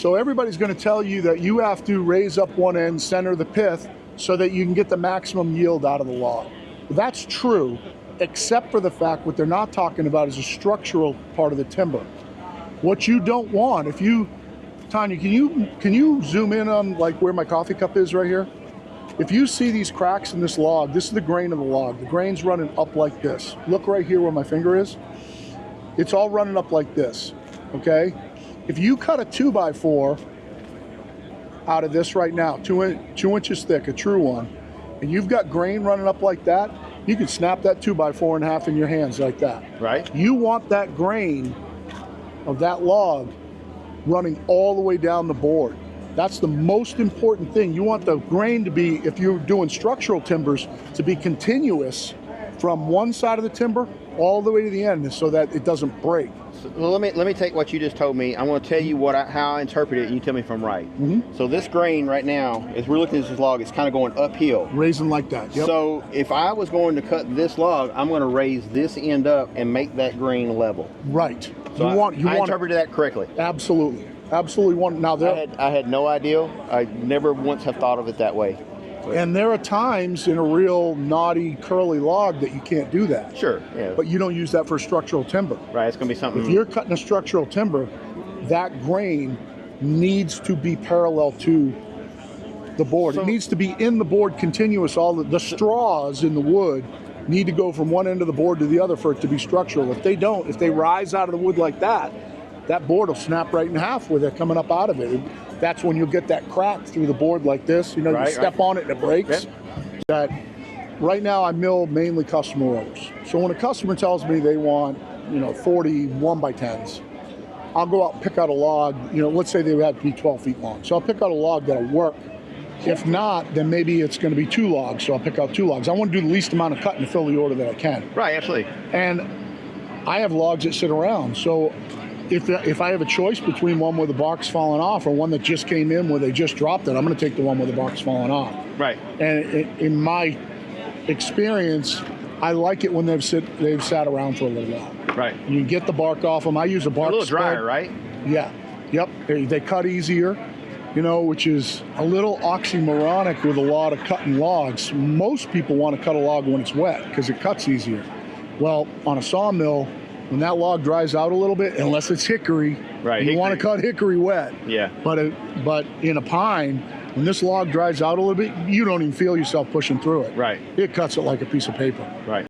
So everybody's going to tell you that you have to raise up one end, center the pith, so that you can get the maximum yield out of the log. That's true, except for the fact what they're not talking about is a structural part of the timber. What you don't want, if you, Tanya, can you zoom in on like where my coffee cup is right here? If you see these cracks in this log, this is the grain of the log. The grain's running up like this. Look right here where my finger is. It's all running up like this, okay? If you cut a 2x4 out of this right now, 2 inches thick, a true one, and you've got grain running up like that, you can snap that 2x4 in half in your hands like that. Right. You want that grain of that log running all the way down the board. That's the most important thing. You want the grain to be, if you're doing structural timbers, to be continuous from one side of the timber all the way to the end so that it doesn't break. So, well, let me take what you just told me. I want to tell you how I interpret it, and you tell me if I'm right. So this grain right now, as we're looking at this log, it's kind of going uphill. Raising like that, yep. So if I was going to cut this log, I'm going to raise this end up and make that grain level. Right. So I interpreted that correctly. Absolutely. Absolutely. Now I had no idea. I never once have thought of it that way. And there are times in a real knotty, curly log that you can't do that. Sure, yeah. But you don't use that for structural timber. Right, it's going to be something. If you're cutting a structural timber, that grain needs to be parallel to the board. It needs to be in the board continuous. All the straws in the wood need to go from one end of the board to the other for it to be structural. If they don't, if they rise out of the wood like that, that board will snap right in half with it coming up out of it. That's when you'll get that crack through the board like this. You know, you step on it and it breaks. Yep. That right now I mill mainly customer orders. So when a customer tells me they want, 40 1x10s, I'll go out and pick out a log. Let's say they have to be 12 feet long. So I'll pick out a log that'll work. If not, then maybe it's going to be 2 logs. So I'll pick out 2 logs. I want to do the least amount of cutting to fill the order that I can. Right, absolutely. And I have logs that sit around. So if I have a choice between one where the bark's falling off or one that just came in where they just dropped it, I'm going to take the one where the bark's falling off. Right. And in my experience, I like it when they've sat around for a little while. Right. You can get the bark off them. I use a bark a little spread. drier, right? Yeah. Yep. They cut easier, which is a little oxymoronic with a lot of cutting logs. Most people want to cut a log when it's wet because it cuts easier. Well, on a sawmill, when that log dries out a little bit, unless it's hickory, right, you want to cut hickory wet. Yeah. But in a pine, when this log dries out a little bit, you don't even feel yourself pushing through it. Right. It cuts it like a piece of paper. Right.